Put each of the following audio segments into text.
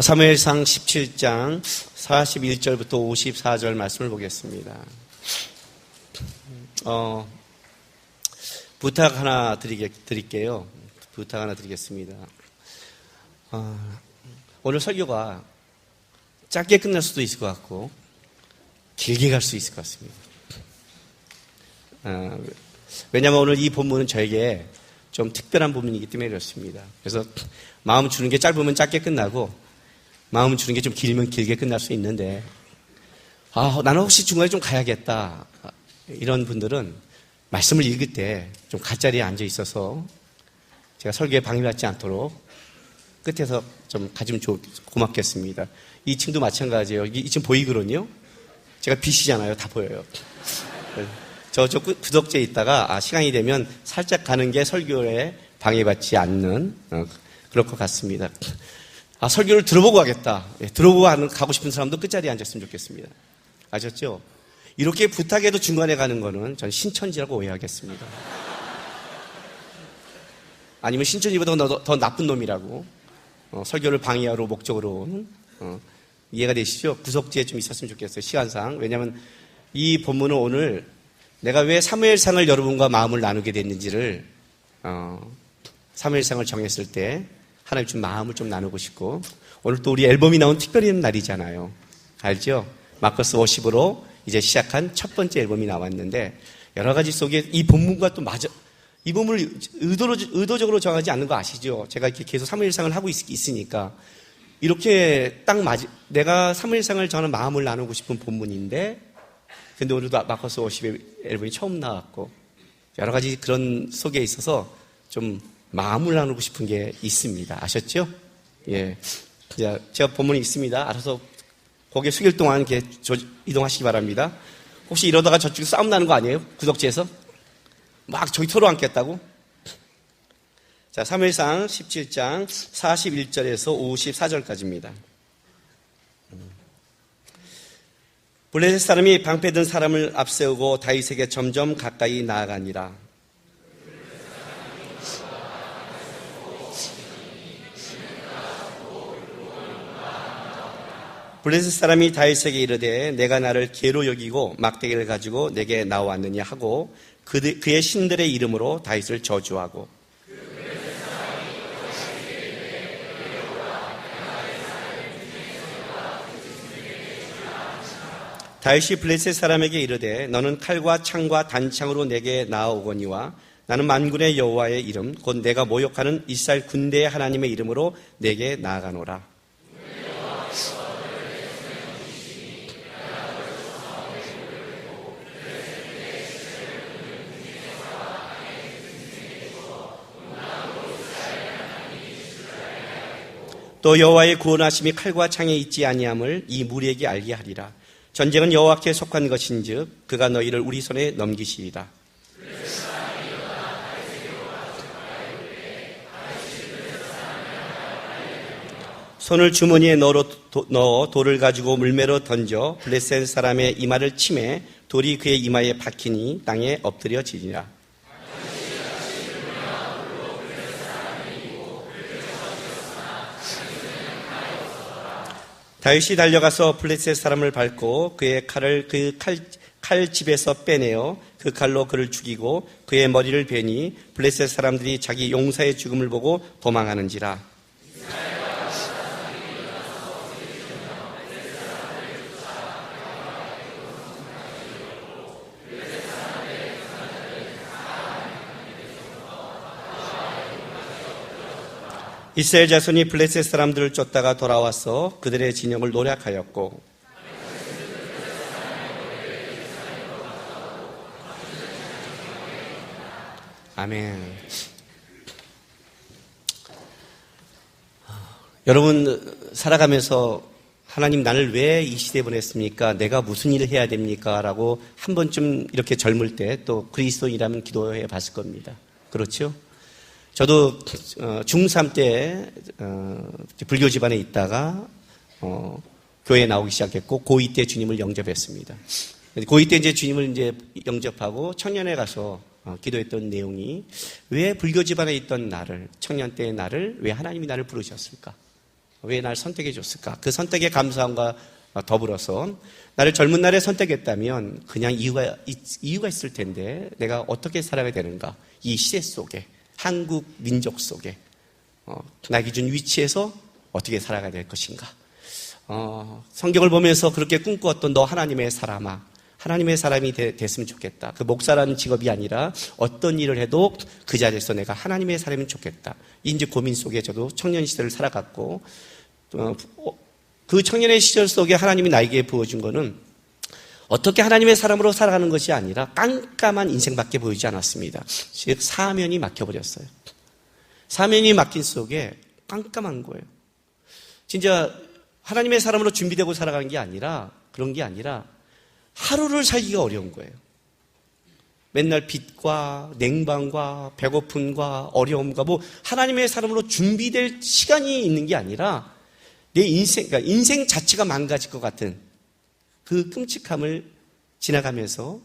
사무엘상 17장 41절부터 54절 말씀을 보겠습니다. 부탁 하나 드릴게요. 부탁 하나 드리겠습니다. 오늘 설교가 짧게 끝날 수도 있을 것 같고 길게 갈 수 있을 것 같습니다. 왜냐하면 오늘 이 본문은 저에게 좀 특별한 부분이기 때문에 그렇습니다. 그래서 마음 주는 게 짧으면 짧게 끝나고 마음 주는 게 좀 길면 길게 끝날 수 있는데 나는 혹시 중간에 좀 가야겠다 이런 분들은 말씀을 읽을 때 좀 갓자리에 앉아 있어서 제가 설교에 방해받지 않도록 끝에서 좀 가지면 고맙겠습니다. 2층도 마찬가지예요. 2층 보이거든요. 제가 빛이잖아요. 다 보여요. 저쪽 구석지에 있다가 시간이 되면 살짝 가는 게 설교에 방해받지 않는 그럴 것 같습니다. 설교를 들어보고 가겠다. 들어보고 가고 싶은 사람도 끝자리에 앉았으면 좋겠습니다. 아셨죠? 이렇게 부탁해도 중간에 가는 거는 전 신천지라고 오해하겠습니다. 아니면 신천지보다 더 나쁜 놈이라고 설교를 방해하러 목적으로 온 이해가 되시죠? 구석지에 좀 있었으면 좋겠어요. 시간상. 왜냐하면 이 본문은 오늘 내가 왜 사무엘상을 여러분과 마음을 나누게 됐는지를 사무엘상을 정했을 때 하나님 좀 마음을 좀 나누고 싶고 오늘 또 우리 앨범이 나온 특별한 날이잖아요. 알죠? 마커스 워십으로 이제 시작한 첫 번째 앨범이 나왔는데 여러 가지 속에 이 본문과 또 이 본문을 의도적으로 정하지 않는 거 아시죠? 제가 이렇게 계속 사무엘상을 하고 있으니까 이렇게 내가 사무엘상을 저는 마음을 나누고 싶은 본문인데 근데 오늘도 마커스 워십의 앨범이 처음 나왔고 여러 가지 그런 속에 있어서 좀 마음을 나누고 싶은 게 있습니다. 아셨죠? 예. 제가 본문이 있습니다. 알아서 고개 숙일 동안 이렇게 이동하시기 바랍니다. 혹시 이러다가 저쪽에 싸움 나는 거 아니에요? 구석지에서? 막 저기 서로 앉겠다고? 자, 사무엘상 17장 41절에서 54절까지입니다. 블레셋 사람이 방패든 사람을 앞세우고 다윗에게 점점 가까이 나아가니라. 블레셋 사람이 다윗에게 이르되 내가 나를 개로 여기고 막대기를 가지고 내게 나왔느냐 하고 그의 신들의 이름으로 다윗을 저주하고 다윗이 블레셋 사람에게 이르되 너는 칼과 창과 단창으로 내게 나아오거니와 나는 만군의 여호와의 이름 곧 내가 모욕하는 이스라엘 군대의 하나님의 이름으로 내게 나아가노라. 또 여호와의 구원하심이 칼과 창에 있지 아니함을 이 무리에게 알게 하리라. 전쟁은 여호와께 속한 것인즉 그가 너희를 우리 손에 넘기시리라. 손을 주머니에 넣어 돌을 가지고 물매로 던져 블레셋 사람의 이마를 치매 돌이 그의 이마에 박히니 땅에 엎드려지리라. 다윗이 달려가서 블레셋 사람을 밟고 그의 칼을 그 칼집에서 빼내어 그 칼로 그를 죽이고 그의 머리를 베니 블레셋 사람들이 자기 용사의 죽음을 보고 도망하는지라. 이스라엘 자손이 블레셋 사람들을 쫓다가 돌아와서 그들의 진영을 노략하였고 아멘. 여러분 살아가면서 하나님 나를 왜 이 시대에 보냈습니까? 내가 무슨 일을 해야 됩니까? 라고 한 번쯤 이렇게 젊을 때 또 그리스도인이라면 기도해 봤을 겁니다. 그렇죠? 저도 중3 때 불교 집안에 있다가 교회에 나오기 시작했고 고2 때 주님을 영접했습니다. 고2 때 이제 주님을 이제 영접하고 청년에 가서 기도했던 내용이 왜 불교 집안에 있던 나를, 청년 때의 나를 왜 하나님이 나를 부르셨을까? 왜 나를 선택해 줬을까? 그 선택의 감사함과 더불어서 나를 젊은 날에 선택했다면 그냥 이유가 있을 텐데 내가 어떻게 살아야 되는가? 이 시대 속에, 한국 민족 속에 나 기준 위치에서 어떻게 살아가야 될 것인가? 성경을 보면서 그렇게 꿈꾸었던 너 하나님의 사람아, 하나님의 사람이 됐으면 좋겠다. 그 목사라는 직업이 아니라 어떤 일을 해도 그 자리에서 내가 하나님의 사람이면 좋겠다. 이제 고민 속에 저도 청년 시절을 살아갔고, 그 청년의 시절 속에 하나님이 나에게 부어준 거는 어떻게 하나님의 사람으로 살아가는 것이 아니라 깜깜한 인생밖에 보이지 않았습니다. 즉 사면이 막혀버렸어요. 사면이 막힌 속에 깜깜한 거예요. 진짜 하나님의 사람으로 준비되고 살아가는 게 아니라, 그런 게 아니라 하루를 살기가 어려운 거예요. 맨날 빚과 냉방과 배고픔과 어려움과 하나님의 사람으로 준비될 시간이 있는 게 아니라 내 인생, 그러니까 인생 자체가 망가질 것 같은 그 끔찍함을 지나가면서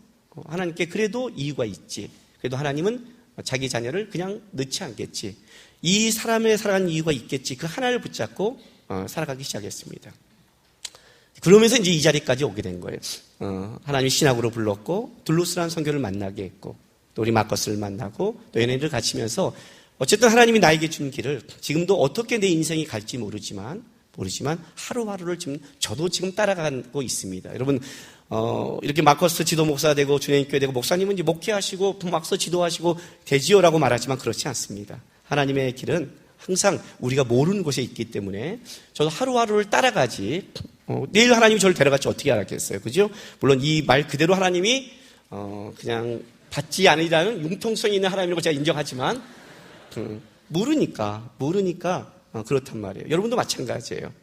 하나님께 그래도 이유가 있지. 그래도 하나님은 자기 자녀를 그냥 넣지 않겠지. 이 사람의 살아가는 이유가 있겠지. 그 하나를 붙잡고 살아가기 시작했습니다. 그러면서 이제 이 자리까지 오게 된 거예요. 하나님이 신학으로 불렀고, 둘루스라는 선교를 만나게 했고, 또 우리 마커스를 만나고, 또 연예인을 갖추면서, 어쨌든 하나님이 나에게 준 길을 지금도 어떻게 내 인생이 갈지 모르지만 하루하루를 저도 지금 따라가고 있습니다. 여러분, 이렇게 마커스 지도 목사가 되고, 주내인교회 되고, 목사님은 이제 목회하시고, 부막서 지도하시고, 되지요라고 말하지만 그렇지 않습니다. 하나님의 길은 항상 우리가 모르는 곳에 있기 때문에 저도 하루하루를 따라가지, 내일 하나님이 저를 데려갈지 어떻게 알았겠어요. 그죠? 물론 이 말 그대로 하나님이, 그냥 받지 않으리라는 융통성이 있는 하나님이라고 제가 인정하지만, 모르니까, 그렇단 말이에요. 여러분도 마찬가지예요.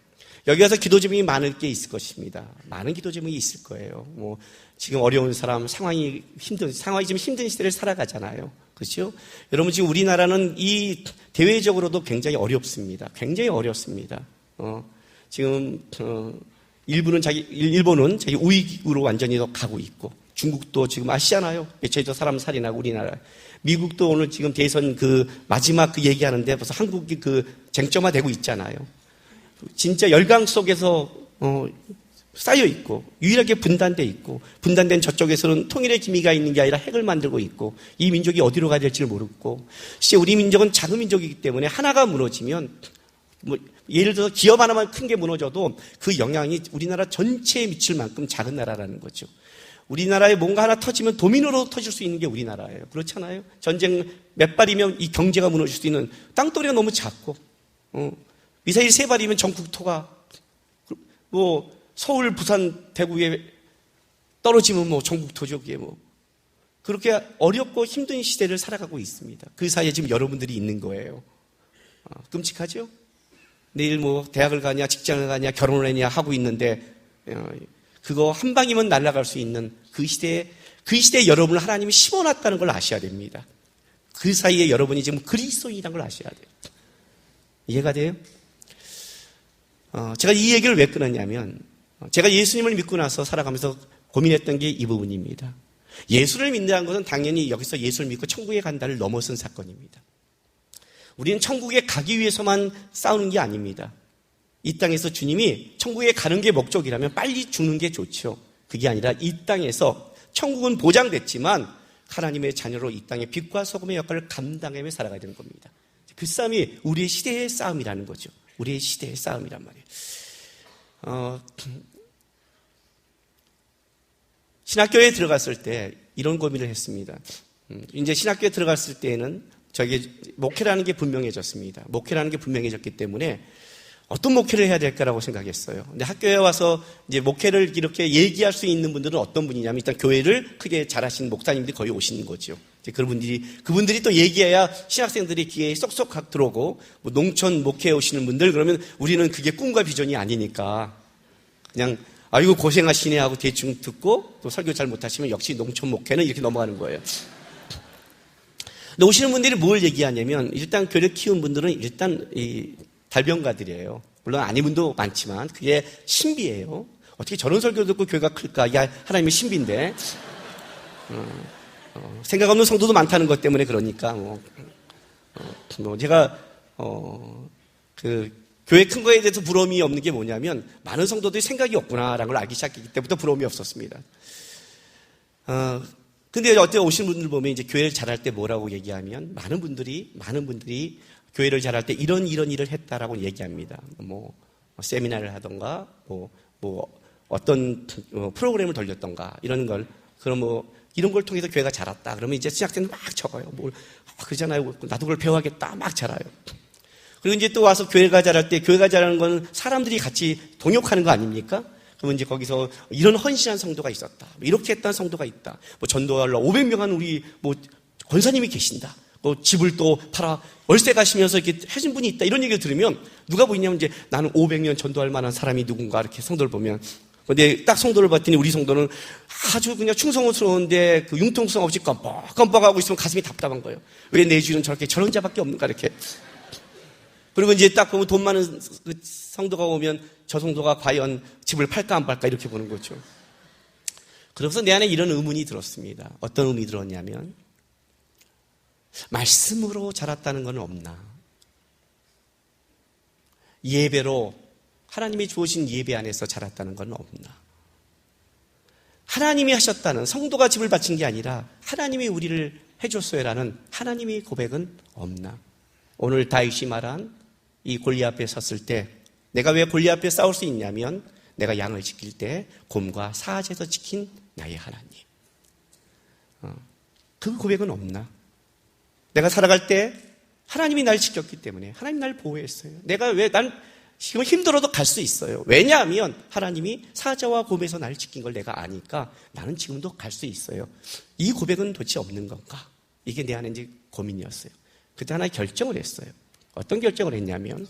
여기 가서 기도 제목이 많을 게 있을 것입니다. 많은 기도 제목이 있을 거예요. 지금 어려운 사람, 상황이 좀 힘든 시대를 살아가잖아요. 그렇죠? 여러분, 지금 우리나라는 이 대외적으로도 굉장히 어렵습니다. 굉장히 어렵습니다. 지금, 일본은 자기 우익으로 완전히 가고 있고, 중국도 지금 아시잖아요. 제주도 사람 살인하고 우리나라. 미국도 오늘 지금 대선 마지막 얘기하는데 벌써 한국이 쟁점화되고 있잖아요. 진짜 열강 속에서, 쌓여 있고, 유일하게 분단돼 있고, 분단된 저쪽에서는 통일의 기미가 있는 게 아니라 핵을 만들고 있고, 이 민족이 어디로 가야 될지를 모르고, 실제 우리 민족은 작은 민족이기 때문에 하나가 무너지면, 예를 들어서 기업 하나만 큰 게 무너져도 그 영향이 우리나라 전체에 미칠 만큼 작은 나라라는 거죠. 우리나라에 뭔가 하나 터지면 도미노로 터질 수 있는 게 우리나라예요. 그렇잖아요? 전쟁 몇 발이면 이 경제가 무너질 수 있는 땅덩이가 너무 작고, 미사일 3발이면 전국토가, 서울, 부산, 대구에 떨어지면 전국토죠, 그게 그렇게 어렵고 힘든 시대를 살아가고 있습니다. 그 사이에 지금 여러분들이 있는 거예요. 끔찍하죠? 내일 대학을 가냐, 직장을 가냐, 결혼을 하냐 하고 있는데, 그거 한 방이면 날아갈 수 있는 그 시대에 여러분을 하나님이 심어놨다는 걸 아셔야 됩니다. 그 사이에 여러분이 지금 그리스도인이라는 걸 아셔야 돼요. 이해가 돼요? 제가 이 얘기를 왜 끊었냐면, 제가 예수님을 믿고 나서 살아가면서 고민했던 게 이 부분입니다. 예수를 믿는다는 것은 당연히 여기서 예수를 믿고 천국에 간다를 넘어선 사건입니다. 우리는 천국에 가기 위해서만 싸우는 게 아닙니다. 이 땅에서 주님이 천국에 가는 게 목적이라면 빨리 죽는 게 좋죠. 그게 아니라 이 땅에서 천국은 보장됐지만 하나님의 자녀로 이 땅의 빛과 소금의 역할을 감당하며 살아가야 되는 겁니다. 그 싸움이 우리의 시대의 싸움이라는 거죠. 우리의 시대의 싸움이란 말이에요. 신학교에 들어갔을 때 이런 고민을 했습니다. 이제 신학교에 들어갔을 때에는 저에게 목회라는 게 분명해졌습니다. 목회라는 게 분명해졌기 때문에 어떤 목회를 해야 될까라고 생각했어요. 근데 학교에 와서 이제 목회를 이렇게 얘기할 수 있는 분들은 어떤 분이냐면 일단 교회를 크게 잘하시는 목사님들이 거의 오시는 거죠. 이제 그분들이 또 얘기해야 신학생들이 귀에 쏙쏙 들어오고, 농촌 목회에 오시는 분들 그러면 우리는 그게 꿈과 비전이 아니니까 그냥 아이고 고생하시네 하고 대충 듣고 또 설교 잘 못하시면 역시 농촌 목회는 이렇게 넘어가는 거예요. 근데 오시는 분들이 뭘 얘기하냐면 일단 교회를 키운 분들은 일단 이 달병가들이에요. 물론 아닌 분도 많지만 그게 신비예요. 어떻게 저런 설교 듣고 교회가 클까? 야, 하나님의 신비인데. 생각 없는 성도도 많다는 것 때문에 그러니까 제가 교회 큰 거에 대해서 부러움이 없는 게 뭐냐면 많은 성도들이 생각이 없구나라는 걸 알기 시작했기 때부터 부러움이 없었습니다. 근데 어때 오신 분들 보면 이제 교회를 잘할 때 뭐라고 얘기하면 많은 분들이 교회를 잘할 때 이런 일을 했다라고 얘기합니다. 세미나를 하던가 어떤 프로그램을 돌렸던가 이런 걸 그럼 이런 걸 통해서 교회가 자랐다. 그러면 이제 신학생들 막 적어요. 그러잖아요. 나도 그걸 배워야겠다. 막 자라요. 그리고 이제 또 와서 교회가 자랄 때 교회가 자라는 건 사람들이 같이 동역하는 거 아닙니까? 그러면 이제 거기서 이런 헌신한 성도가 있었다. 이렇게 했던 성도가 있다. 전도하러 500명한 우리 권사님이 계신다. 집을 또 팔아 월세 가시면서 이렇게 하신 분이 있다. 이런 얘기를 들으면 누가 보이냐면 이제 나는 500년 전도할 만한 사람이 누군가 이렇게 성도를 보면 근데 딱 성도를 봤더니 우리 성도는 아주 그냥 충성스러운데 융통성 없이 껌뻑하고 있으면 가슴이 답답한 거예요. 왜 내 주위는 저런 자밖에 없는가 이렇게. 그리고 이제 딱 보면 돈 많은 성도가 오면 저 성도가 과연 집을 팔까 안 팔까 이렇게 보는 거죠. 그래서 내 안에 이런 의문이 들었습니다. 어떤 의문이 들었냐면 말씀으로 자랐다는 건 없나? 예배로 하나님이 주어진 예배 안에서 자랐다는 건 없나? 하나님이 하셨다는 성도가 집을 바친 게 아니라 하나님이 우리를 해줬어요라는 하나님의 고백은 없나? 오늘 다윗이 말한 이 골리앗 앞에 섰을 때 내가 왜 골리앗 앞에 싸울 수 있냐면 내가 양을 지킬 때 곰과 사자에서 지킨 나의 하나님. 그 고백은 없나? 내가 살아갈 때 하나님이 날 지켰기 때문에 하나님이 날 보호했어요. 내가 난 지금 힘들어도 갈 수 있어요. 왜냐하면 하나님이 사자와 곰에서 날 지킨 걸 내가 아니까 나는 지금도 갈 수 있어요. 이 고백은 도대체 없는 건가? 이게 내 안에 이제 고민이었어요. 그때 하나 결정을 했어요. 어떤 결정을 했냐면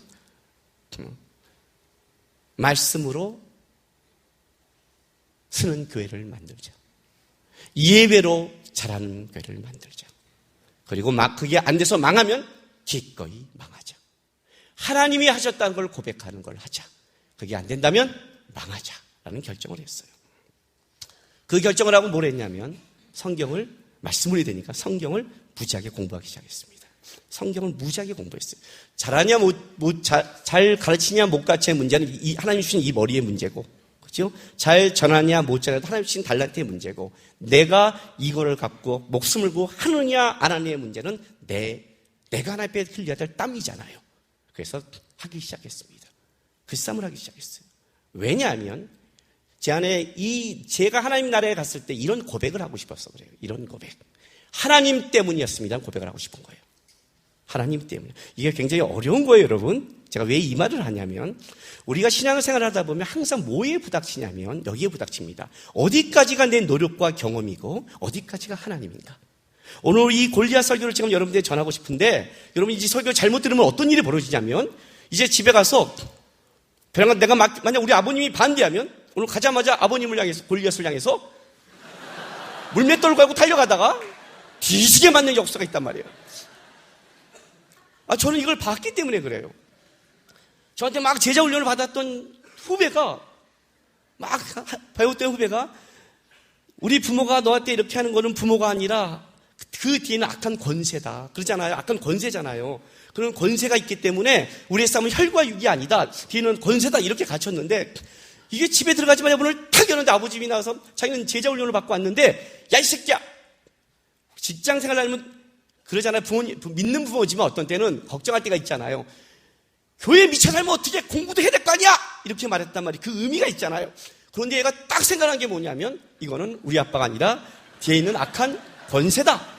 말씀으로 쓰는 교회를 만들자. 예배로 자라는 교회를 만들자. 그리고 그게 안 돼서 망하면 기꺼이 망하자. 하나님이 하셨다는 걸 고백하는 걸 하자. 그게 안 된다면 망하자라는 결정을 했어요. 그 결정을 하고 뭘 했냐면 말씀을 해야 되니까 성경을 무지하게 공부하기 시작했습니다. 성경을 무지하게 공부했어요. 잘하냐 잘 가르치냐 못 가르치냐의 문제는 하나님 주신 이 머리의 문제고, 그렇죠? 잘 전하냐 못 전하냐 하나님 주신 달란트의 문제고, 내가 이거를 갖고 목숨을 걸고 하느냐 안 하느냐의 문제는 내가 하나님 앞에 흘려야 될 땀이잖아요. 그래서 하기 시작했습니다. 그 싸움을 하기 시작했어요. 왜냐하면 제 안에 제가 하나님 나라에 갔을 때 이런 고백을 하고 싶어서 그래요. 이런 고백. 하나님 때문이었습니다. 고백을 하고 싶은 거예요. 하나님 때문에. 이게 굉장히 어려운 거예요, 여러분. 제가 왜 이 말을 하냐면 우리가 신앙생활을 하다 보면 항상 뭐에 부닥치냐면 여기에 부닥칩니다. 어디까지가 내 노력과 경험이고 어디까지가 하나님인가. 오늘 이 골리앗 설교를 지금 여러분들에게 전하고 싶은데 여러분이 이 설교를 잘못 들으면 어떤 일이 벌어지냐면 이제 집에 가서 내가 만약 우리 아버님이 반대하면 오늘 가자마자 아버님을 향해서 골리앗을 향해서 물맷돌 걸고 달려가다가 뒤지게 맞는 역사가 있단 말이에요. 저는 이걸 봤기 때문에 그래요. 저한테 막 제자 훈련을 받았던 후배가 배웠던 후배가 우리 부모가 너한테 이렇게 하는 거는 부모가 아니라 그 뒤에는 악한 권세다. 그러잖아요. 악한 권세잖아요. 그런 권세가 있기 때문에 우리의 싸움은 혈과 육이 아니다. 뒤에는 권세다. 이렇게 가르쳤는데 이게 집에 들어가자마자 문을 탁 여는데 아버님이 나와서 자기는 제자 훈련을 받고 왔는데 야 이 새끼야. 직장 생활하면 그러잖아요. 믿는 부모지만 어떤 때는 걱정할 때가 있잖아요. 교회 미쳐 살면 어떻게 공부도 해야 될 거 아니야? 이렇게 말했단 말이에요. 그 의미가 있잖아요. 그런데 얘가 딱 생각한 게 뭐냐면 이거는 우리 아빠가 아니라 뒤에 있는 악한 권세다.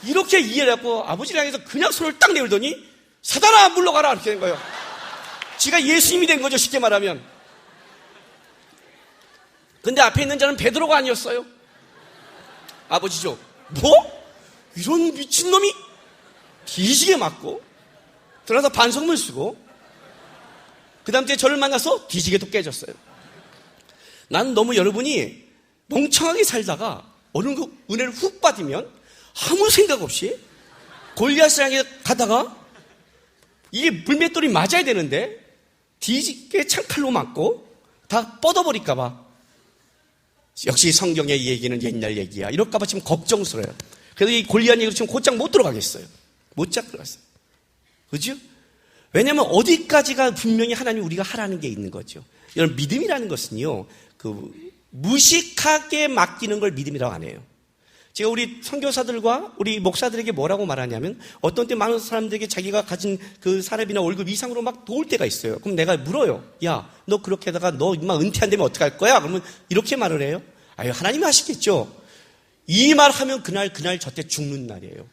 이렇게 이해를 하고 아버지를 향해서 그냥 손을 딱 내밀더니 사단아 물러가라 이렇게 된 거예요. 지가 예수님이 된 거죠, 쉽게 말하면. 근데 앞에 있는 자는 베드로가 아니었어요. 아버지죠. 뭐? 이런 미친놈이 뒤지게 맞고 들어가서 반성문 쓰고 그 다음 주에 저를 만나서 뒤지게 또 깨졌어요. 나는 너무 여러분이 멍청하게 살다가 어느 그 은혜를 훅 받으면 아무 생각 없이 골리앗을 향해 가다가 이게 물맷돌이 맞아야 되는데 뒤지게 창칼로 맞고 다 뻗어버릴까봐 역시 성경의 얘기는 옛날 얘기야. 이럴까봐 지금 걱정스러워요. 그래서 이 골리앗 얘기로 지금 곧장 못 들어가겠어요. 못 들어갔어요. 그죠? 왜냐하면 어디까지가 분명히 하나님 우리가 하라는 게 있는 거죠. 여러분, 믿음이라는 것은요, 무식하게 맡기는 걸 믿음이라고 안 해요. 제가 우리 선교사들과 우리 목사들에게 뭐라고 말하냐면, 어떤 때 많은 사람들에게 자기가 가진 그 사례비나 월급 이상으로 막 도울 때가 있어요. 그럼 내가 물어요. 야, 너 그렇게 하다가 너 인마 은퇴 안 되면 어떡할 거야? 그러면 이렇게 말을 해요. 아유, 하나님이 하시겠죠. 이 말 하면 그날 저때 죽는 날이에요.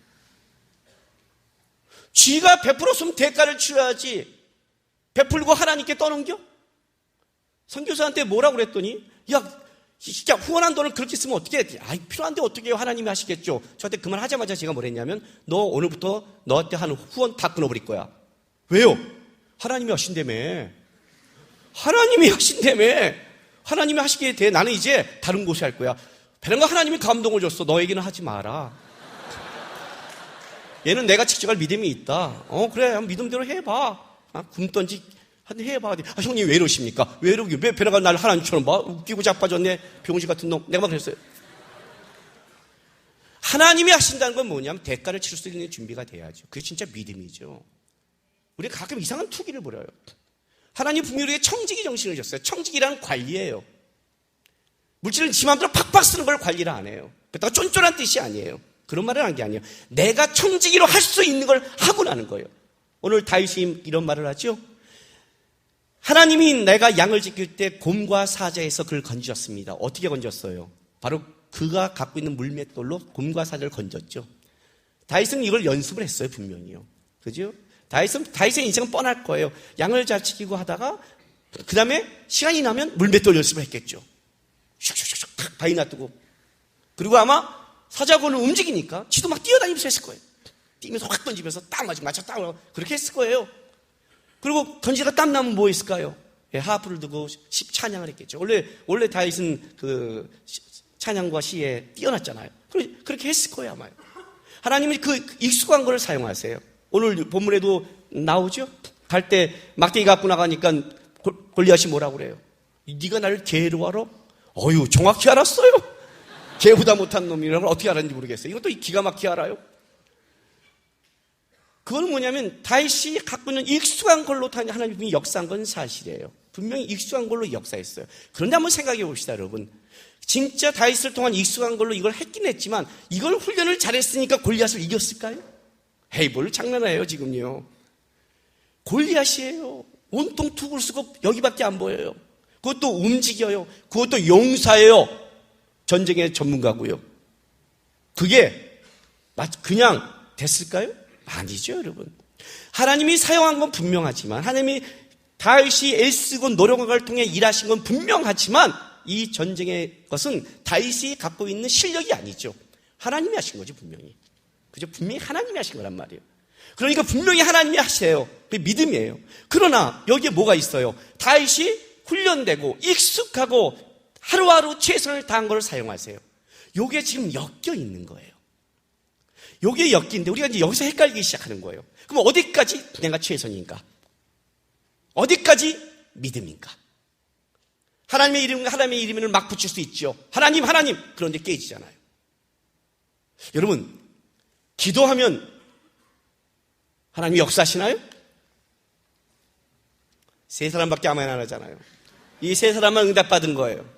쥐가 베풀었으면 대가를 치러야지 베풀고 하나님께 떠넘겨? 선교사한테 뭐라고 그랬더니, 야, 진짜 후원한 돈을 그렇게 쓰면 어떻게 해? 아이, 필요한데 어떻게 해요? 하나님이 하시겠죠. 저한테 그 말 하자마자 제가 뭐랬냐면, 너 오늘부터 너한테 하는 후원 다 끊어버릴 거야. 왜요? 하나님이 하신다며. 하나님이 하신다며. 하나님이 하시게 돼. 나는 이제 다른 곳에 할 거야. 베란가 하나님이 감동을 줬어. 너에게는 하지 마라. 얘는 내가 직접할 믿음이 있다. 그래, 믿음대로 해봐. 굶던지 해봐. 형님 왜 이러십니까? 왜 이러기? 왜 베라가 날 하나님처럼 봐? 웃기고 자빠졌네. 병신 같은 놈. 내가 막 그랬어요. 하나님이 하신다는 건 뭐냐면 대가를 치를 수 있는 준비가 돼야죠. 그게 진짜 믿음이죠. 우리가 가끔 이상한 투기를 부려요. 하나님 분명히 우리에게 청지기 정신을 줬어요. 청지기라는 관리예요. 물질을 지 마음대로 팍팍 쓰는 걸 관리를 안 해요. 그렇다고 쫀쫀한 뜻이 아니에요. 그런 말을 한 게 아니에요. 내가 청지기로 할 수 있는 걸 하고 나는 거예요. 오늘 다윗이 이런 말을 하죠. 하나님이 내가 양을 지킬 때 곰과 사자에서 그를 건지셨습니다. 어떻게 건졌어요? 바로 그가 갖고 있는 물맷돌로 곰과 사자를 건졌죠. 다윗은 이걸 연습을 했어요, 분명히요. 그죠? 다윗의 인생은 뻔할 거예요. 양을 잘 지키고 하다가 그 다음에 시간이 나면 물맷돌 연습을 했겠죠. 슉슉슉슉 탁 바위 놔두고. 그리고 아마 사자고는 움직이니까 지도 막 뛰어다니면서 했을 거예요. 뛰면서 확 던지면서 딱 맞춰 딱 그렇게 했을 거예요. 그리고 던지다가 땀 나면 뭐 했을까요? 예, 하프를 두고 찬양을 했겠죠. 원래 다윗은 그 찬양과 시에 뛰어났잖아요. 그렇게 했을 거예요, 아마요. 하나님이 그 익숙한 걸 사용하세요. 오늘 본문에도 나오죠? 갈 때 막대기 갖고 나가니까 골리앗이 뭐라고 그래요? 네가 나를 개로 알아? 어휴, 정확히 알았어요. 개보다 못한 놈이라는 걸 어떻게 알았는지 모르겠어요. 이것도 기가 막히게 알아요. 그건 뭐냐면 다윗이 갖고 있는 익숙한 걸로 하나님이 역사한 건 사실이에요. 분명히 익숙한 걸로 역사했어요. 그런데 한번 생각해 봅시다, 여러분. 진짜 다윗을 통한 익숙한 걸로 이걸 했긴 했지만 이걸 훈련을 잘했으니까 골리앗을 이겼을까요? 헤이, 뭘 장난해요 지금요. 골리앗이에요. 온통 투구를 쓰고 여기밖에 안 보여요. 그것도 움직여요. 그것도 용사예요. 전쟁의 전문가고요. 그게 그냥 됐을까요? 아니죠, 여러분. 하나님이 사용한 건 분명하지만, 하나님이 다윗이 애쓰고 노력한 걸 통해 일하신 건 분명하지만, 이 전쟁의 것은 다윗이 갖고 있는 실력이 아니죠. 하나님이 하신 거죠, 분명히. 그죠? 분명히 하나님이 하신 거란 말이에요. 그러니까 분명히 하나님이 하세요. 그게 믿음이에요. 그러나 여기에 뭐가 있어요? 다윗이 훈련되고 익숙하고 하루하루 최선을 다한 걸 사용하세요. 요게 지금 엮여 있는 거예요. 요게 엮이는데 우리가 이제 여기서 헷갈리기 시작하는 거예요. 그럼 어디까지 내가 최선인가? 어디까지 믿음인가? 하나님의 이름을 막 붙일 수 있죠. 하나님. 그런데 깨지잖아요. 여러분, 기도하면 하나님이 역사하시나요? 세 사람밖에 아멘 안 하잖아요. 이 세 사람만 응답받은 거예요.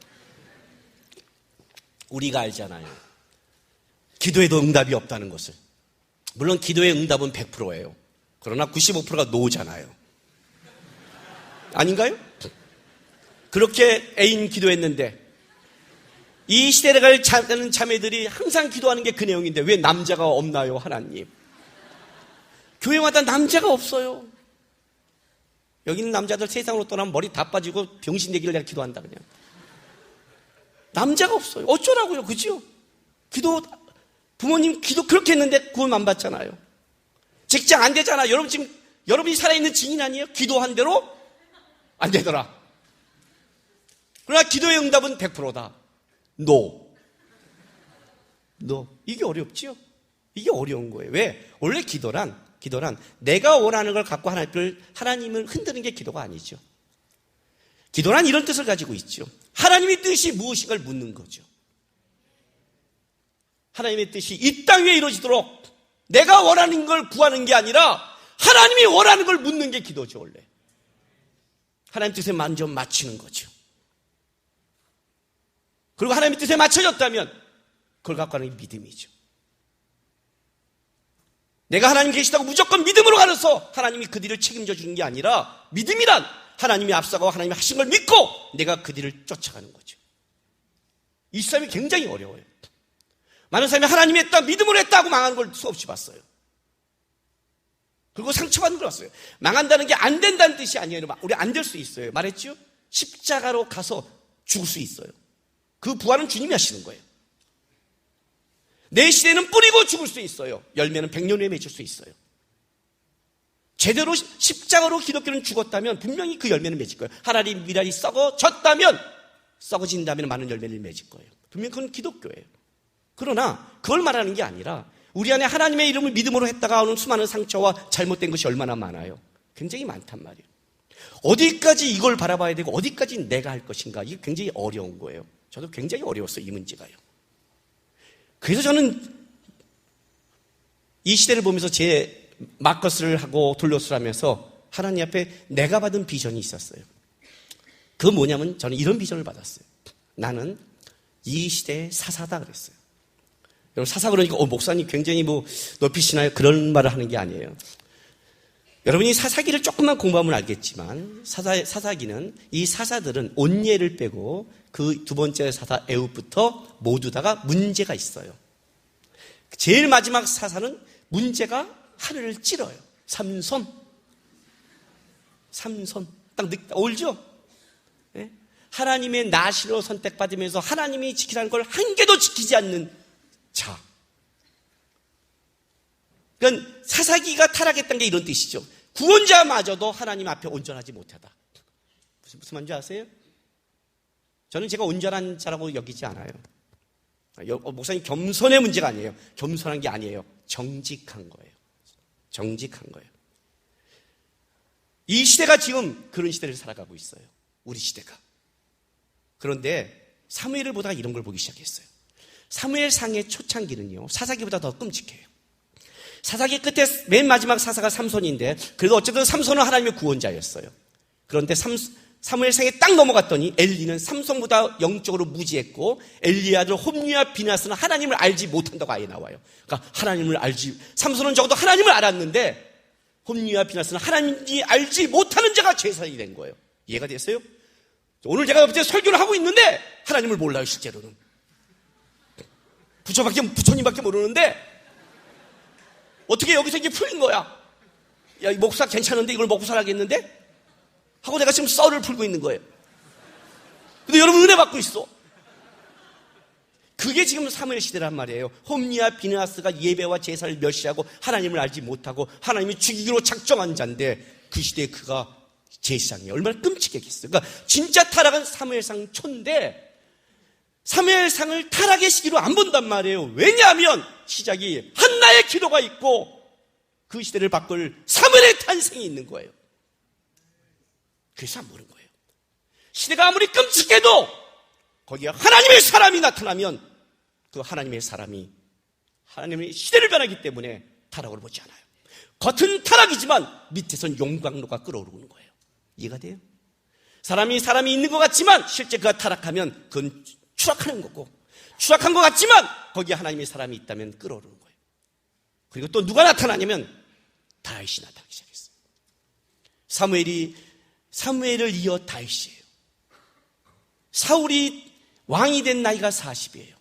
우리가 알잖아요. 기도에도 응답이 없다는 것을. 물론 기도의 응답은 100%예요. 그러나 95%가 노잖아요. 아닌가요? 그렇게 애인 기도했는데 이 시대를 갈 자매들이 항상 기도하는 게 그 내용인데 왜 남자가 없나요, 하나님? 교회마다 남자가 없어요. 여기 있는 남자들 세상으로 떠나면 머리 다 빠지고 병신 되기를 내가 기도한다 그냥. 남자가 없어요. 어쩌라고요, 그죠? 부모님 기도 그렇게 했는데 구원 안 받잖아요. 직장 안 되잖아. 여러분 지금 여러분이 살아있는 증인 아니에요? 기도한 대로 안 되더라. 그러나 기도의 응답은 100%다. 노. 이게 어렵죠? 이게 어려운 거예요. 왜? 원래 기도란 내가 원하는 걸 갖고 하나님을 흔드는 게 기도가 아니죠. 기도란 이런 뜻을 가지고 있죠. 하나님의 뜻이 무엇인가를 묻는 거죠. 하나님의 뜻이 이 땅 위에 이루어지도록 내가 원하는 걸 구하는 게 아니라 하나님이 원하는 걸 묻는 게 기도죠, 원래. 하나님 뜻에 먼저 맞추는 거죠. 그리고 하나님의 뜻에 맞춰졌다면 그걸 갖고 가는 게 믿음이죠. 내가 하나님 계시다고 무조건 믿음으로 가려서 하나님이 그 뒤를 책임져 주는 게 아니라 믿음이란 하나님이 앞서가고 하나님이 하신 걸 믿고 내가 그 뒤를 쫓아가는 거죠. 이 싸움이 굉장히 어려워요. 많은 사람이 하나님이 했다, 믿음으로 했다 고 망하는 걸 수없이 봤어요. 그리고 상처받는 걸 봤어요. 망한다는 게 안 된다는 뜻이 아니에요. 우리 안 될 수 있어요. 말했죠? 십자가로 가서 죽을 수 있어요. 그 부활은 주님이 하시는 거예요. 내 시대는 뿌리고 죽을 수 있어요. 열매는 100년 후에 맺을 수 있어요. 제대로 십자가로 기독교는 죽었다면 분명히 그 열매는 맺을 거예요. 하나님 미랄이 썩어진다면 많은 열매를 맺을 거예요. 분명히 그건 기독교예요. 그러나 그걸 말하는 게 아니라 우리 안에 하나님의 이름을 믿음으로 했다가 오는 수많은 상처와 잘못된 것이 얼마나 많아요. 굉장히 많단 말이에요. 어디까지 이걸 바라봐야 되고 어디까지 내가 할 것인가, 이게 굉장히 어려운 거예요. 저도 굉장히 어려웠어요, 이 문제가요. 그래서 저는 이 시대를 보면서 제 마커스를 하고 돌려스를 하면서 하나님 앞에 내가 받은 비전이 있었어요. 그 뭐냐면 저는 이런 비전을 받았어요. 나는 이 시대의 사사다 그랬어요. 여러분, 사사 그러니까 목사님 굉장히 높이시나요? 그런 말을 하는 게 아니에요. 여러분이 사사기를 조금만 공부하면 알겠지만 사사기는 이 사사들은 온예를 빼고 그 두 번째 사사 에훗부터 모두 다가 문제가 있어요. 제일 마지막 사사는 문제가 하늘을 찌러요. 삼손 딱 어울죠? 네? 하나님의 나시로 선택받으면서 하나님이 지키라는 걸 한 개도 지키지 않는 자. 그러니까 사사기가 타락했다는 게 이런 뜻이죠. 구원자마저도 하나님 앞에 온전하지 못하다. 무슨 말인지 아세요? 저는 제가 온전한 자라고 여기지 않아요. 목사님 겸손의 문제가 아니에요. 겸손한 게 아니에요. 정직한 거예요. 정직한 거예요. 이 시대가 지금 그런 시대를 살아가고 있어요. 우리 시대가. 그런데 사무엘을 보다가 이런 걸 보기 시작했어요. 사무엘상의 초창기는요, 사사기보다 더 끔찍해요. 사사기 끝에 맨 마지막 사사가 삼손인데, 그래도 어쨌든 삼손은 하나님의 구원자였어요. 그런데 사무엘상에 딱 넘어갔더니 엘리는 삼손보다 영적으로 무지했고, 엘리의 아들 홈리와 비나스는 하나님을 알지 못한다고 아예 나와요. 그러니까 삼손은 적어도 하나님을 알았는데 홈리와 비나스는 하나님이 알지 못하는 자가 제사장이 된 거예요. 이해가 됐어요? 오늘 제가 옆에 설교를 하고 있는데 하나님을 몰라요. 실제로는 부처님밖에 모르는데 어떻게 여기서 이게 풀린 거야? 야, 이 목사 괜찮은데 이걸 먹고 살아야겠는데? 하고 내가 지금 썰을 풀고 있는 거예요. 근데 여러분 은혜 받고 있어. 그게 지금 사무엘 시대란 말이에요. 홈리와 비느하스가 예배와 제사를 멸시하고 하나님을 알지 못하고 하나님이 죽이기로 작정한 자인데 그 시대에 그가 제사장이에요. 얼마나 끔찍했겠어요. 그러니까 진짜 타락은 사무엘상 초인데 사무엘상을 타락의 시기로 안 본단 말이에요. 왜냐하면 시작이 한나의 기도가 있고 그 시대를 바꿀 사무엘의 탄생이 있는 거예요. 그래서 안 보는 거예요. 시대가 아무리 끔찍해도 거기에 하나님의 사람이 나타나면 그 하나님의 사람이 하나님의 시대를 변하기 때문에 타락을 보지 않아요. 겉은 타락이지만 밑에선 용광로가 끓어오르는 거예요. 이해가 돼요? 사람이 있는 것 같지만 실제 그가 타락하면 그건 추락하는 거고, 추락한 것 같지만 거기에 하나님의 사람이 있다면 끓어오르는 거예요. 그리고 또 누가 나타나냐면 다윗이 나타나기 시작했어요. 사무엘을 이어 다윗이에요. 사울이 왕이 된 나이가 40이에요.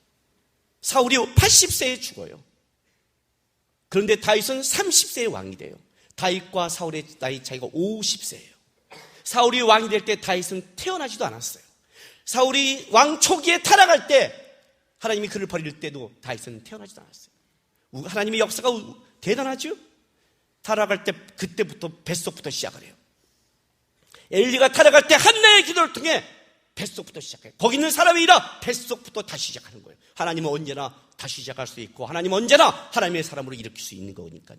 사울이 80세에 죽어요. 그런데 다윗은 30세에 왕이 돼요. 다윗과 사울의 나이 차이가 50세예요. 사울이 왕이 될 때 다윗은 태어나지도 않았어요. 사울이 왕 초기에 타락할 때 하나님이 그를 버릴 때도 다윗은 태어나지도 않았어요. 하나님의 역사가 대단하죠? 타락할 때 그때부터 뱃속부터 시작을 해요. 엘리가 타락할 때 한나의 기도를 통해 뱃속부터 시작해요. 거기 있는 사람이라 뱃속부터 다시 시작하는 거예요. 하나님은 언제나 다시 시작할 수 있고 하나님은 언제나 하나님의 사람으로 일으킬 수 있는 거니까요.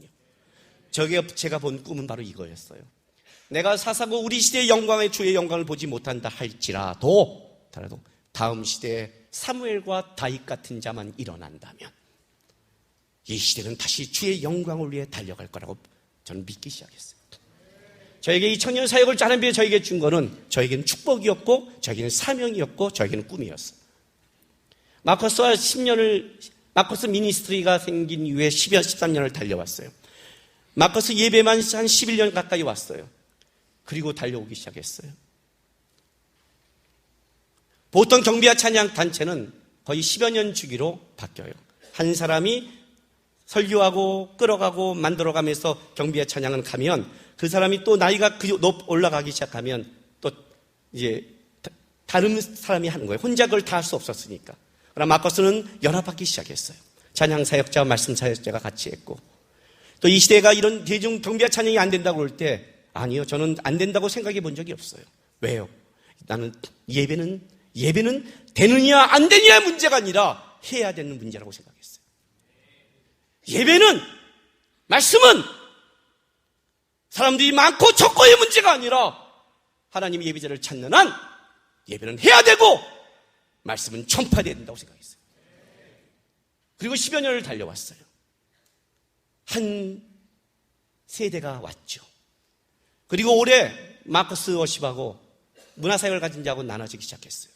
제가 본 꿈은 바로 이거였어요. 내가 사사고 우리 시대의 영광의 주의 영광을 보지 못한다 할지라도 다음 시대에 사무엘과 다윗 같은 자만 일어난다면 이 시대는 다시 주의 영광을 위해 달려갈 거라고 저는 믿기 시작했어요. 저에게 이 청년 사역을 하나님이 저에게 준 거는 저에게는 축복이었고 저에게는 사명이었고 저에게는 꿈이었어요. 마커스 미니스트리가 생긴 이후에 13년을 달려왔어요. 마커스 예배만 한 11년 가까이 왔어요. 그리고 달려오기 시작했어요. 보통 경비와 찬양 단체는 거의 10여 년 주기로 바뀌어요. 한 사람이 설교하고 끌어가고 만들어가면서 경비와 찬양은 가면 그 사람이 또 나이가 올라가기 시작하면 또 이제 다른 사람이 하는 거예요. 혼자 그걸 다 할 수 없었으니까. 그러나 마커스는 연합하기 시작했어요. 찬양 사역자와 말씀 사역자가 같이 했고 또 이 시대가 이런 대중 경비와 찬양이 안 된다고 그럴 때 아니요, 저는 안 된다고 생각해 본 적이 없어요. 왜요? 나는 예배는 되느냐 안 되느냐의 문제가 아니라 해야 되는 문제라고 생각했어요. 예배는, 말씀은 사람들이 많고 적고의 문제가 아니라 하나님의 예배자를 찾는 한 예배는 해야 되고 말씀은 전파돼야 된다고 생각했어요. 그리고 10여 년을 달려왔어요. 한 세대가 왔죠. 그리고 올해 마커스 워십하고 문화사역을 가진 자하고 나눠지기 시작했어요.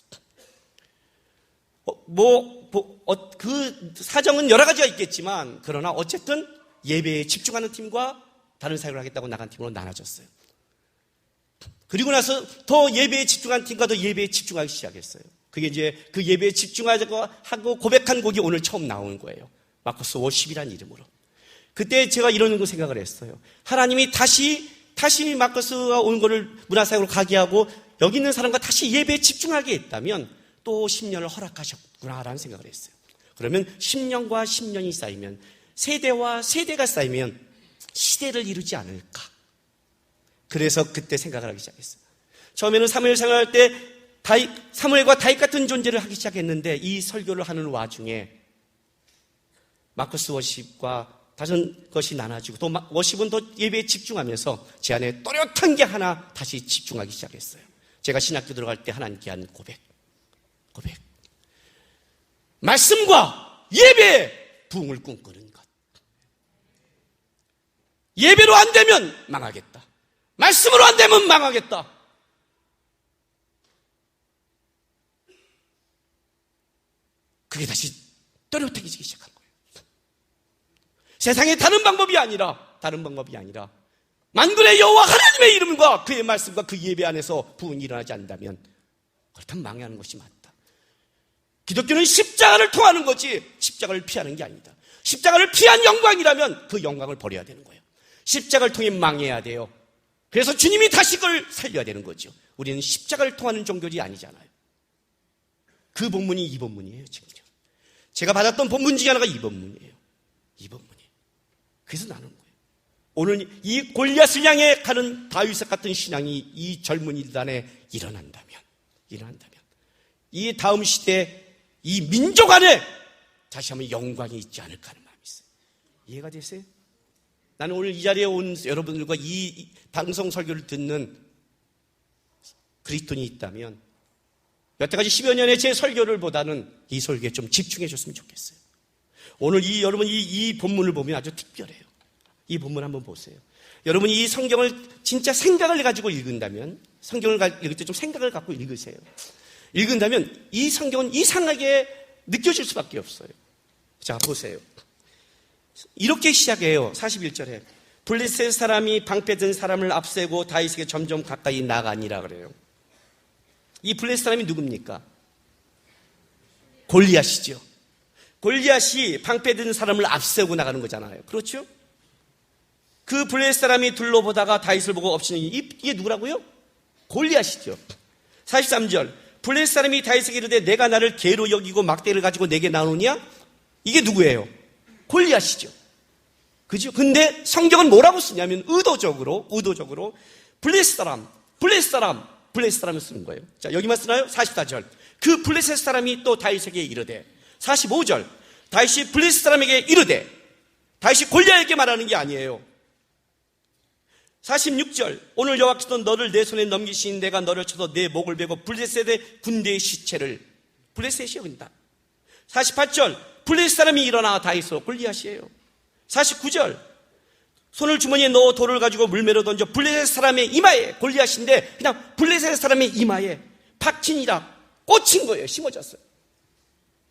그 사정은 여러 가지가 있겠지만 그러나 어쨌든 예배에 집중하는 팀과 다른 사역을 하겠다고 나간 팀으로 나눠졌어요. 그리고 나서 더 예배에 집중한 팀과 더 예배에 집중하기 시작했어요. 그게 이제 그 예배에 집중하고 고백한 곡이 오늘 처음 나오는 거예요. 마커스 워십이라는 이름으로. 그때 제가 이런 거 생각을 했어요. 하나님이 다시 마커스가 온 거를 문화사역으로 가게 하고 여기 있는 사람과 다시 예배에 집중하게 했다면 또 10년을 허락하셨구나라는 생각을 했어요. 그러면 10년과 10년이 쌓이면 세대와 세대가 쌓이면 시대를 이루지 않을까. 그래서 그때 생각을 하기 시작했어요. 처음에는 사무엘 생활할 때 사무엘과 다윗 같은 존재를 하기 시작했는데 이 설교를 하는 와중에 마커스 워십과 다른 것이 나눠지고 또 워십은 더 예배에 집중하면서 제 안에 또렷한 게 하나 다시 집중하기 시작했어요. 제가 신학교 들어갈 때 하나님께 한 고백. 말씀과 예배의 부흥을 꿈꾸는 것. 예배로 안 되면 망하겠다. 말씀으로 안 되면 망하겠다. 그게 다시 또렷해지기 시작한 거예요. 세상에 다른 방법이 아니라 만군의 여호와 하나님의 이름과 그의 말씀과 그 예배 안에서 부흥이 일어나지 않는다면 그렇다면 망하는 것이 맞다. 기독교는 십자가를 통하는 거지 십자가를 피하는 게 아니다. 십자가를 피한 영광이라면 그 영광을 버려야 되는 거예요. 십자가를 통해 망해야 돼요. 그래서 주님이 다시 그걸 살려야 되는 거죠. 우리는 십자가를 통하는 종교지 아니잖아요. 그 본문이 이 본문이에요. 지금 제가 받았던 본문 중에 하나가 이 본문이에요. 그래서 나누는 거예요. 오늘 이 골리앗을 향해 가는 다윗 같은 신앙이 이 젊은이들 안에 일어난다면 이 다음 시대 이 민족 안에 다시 한번 영광이 있지 않을까 하는 마음이 있어요. 이해가 되세요? 나는 오늘 이 자리에 온 여러분들과 이 방송 설교를 듣는 그리스도인이 있다면 여태까지 10여 년의 제 설교를 보다는 이 설교에 좀 집중해 줬으면 좋겠어요. 오늘 여러분 이 본문을 보면 아주 특별해요. 이 본문 한번 보세요. 여러분이 이 성경을 진짜 생각을 가지고 읽은다면 성경을 읽을 때 좀 생각을 갖고 읽으세요. 읽은다면 이 성경은 이상하게 느껴질 수밖에 없어요. 자, 보세요. 이렇게 시작해요. 41절에 블레셋 사람이 방패든 사람을 앞세고 다윗에게 점점 가까이 나가니라 그래요. 이 블레셋 사람이 누굽니까? 골리앗이죠. 골리앗이 방패든 사람을 앞세우고 나가는 거잖아요. 그렇죠? 그 블레셋 사람이 둘러보다가 다윗을 보고 엎치는 이게 누구라고요? 골리앗이죠. 43절 블레셋 사람이 다윗에게 이르되 내가 나를 개로 여기고 막대를 가지고 내게 나오느냐? 이게 누구예요? 골리앗이죠. 그죠? 근데 성경은 뭐라고 쓰냐면 의도적으로 블레셋 사람을 쓰는 거예요. 자, 여기만 쓰나요? 44절 그 블레셋 사람이 또 다윗에게 이르되 45절 다윗이 블레셋 사람에게 이르되 다윗이 골리앗에게 말하는 게 아니에요. 46절 오늘 여호와께서 너를 내 손에 넘기시니 내가 너를 쳐서 내 목을 베고 블레셋의 군대의 시체를 블레셋이 여긴다. 48절 블레셋 사람이 일어나 다윗으로 골리앗이에요. 49절 손을 주머니에 넣어 돌을 가지고 물매로 던져 블레셋 사람의 이마에 골리앗인데 그냥 블레셋 사람의 이마에 박힌이라 꽂힌 거예요. 심어졌어요.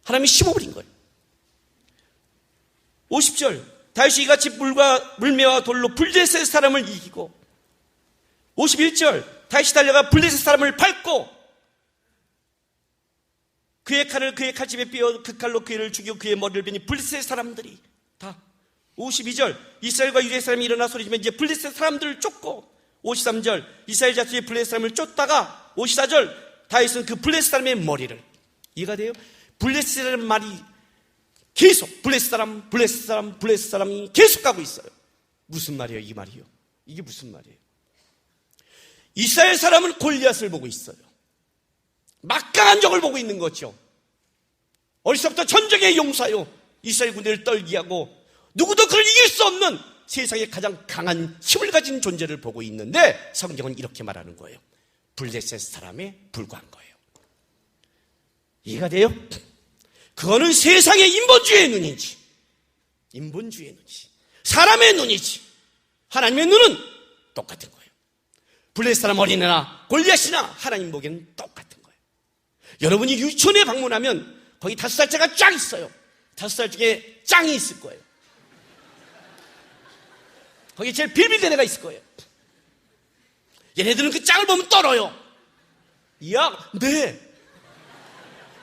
하나님이 심어버린 거예요. 50절 다윗이 이같이 물매와 돌로 블레셋 사람을 이기고 51절 다윗이 달려가 블레셋 사람을 밟고 그의 칼을 그의 칼집에 삐어 그 칼로 그를 죽이고 그의 머리를 베니 블레셋 사람들이 다 52절 이스라엘과 유대 사람이 일어나 소리지면 이제 블레셋 사람들을 쫓고 53절 이스라엘 자손이 블레셋 사람을 쫓다가 54절 다윗은 그 블레셋 사람의 머리를 이해가 돼요? 블레셋이라는 말이 계속 블레셋 사람이 계속 가고 있어요. 무슨 말이에요? 이 말이요. 이게 무슨 말이에요? 이스라엘 사람은 골리앗을 보고 있어요. 막강한 적을 보고 있는 거죠. 어릴 때부터 전쟁의 용사요. 이스라엘 군대를 떨게 하고 누구도 그를 이길 수 없는 세상에 가장 강한 힘을 가진 존재를 보고 있는데 성경은 이렇게 말하는 거예요. 블레셋 사람에 불과한 거예요. 이해가 돼요? 그거는 세상의 인본주의의 눈이지. 인본주의의 눈이지. 사람의 눈이지. 하나님의 눈은 똑같은 거예요. 블레셋 사람 어린애나 골리앗이나 하나님 보기에는 똑같은 거예요. 여러분이 유치원에 방문하면 거기 5살짜리가 쫙 있어요. 5살 중에 짱이 있을 거예요. 거기 제일 빌빌댄 애가 있을 거예요. 얘네들은 그 짱을 보면 떨어요. 야, 네.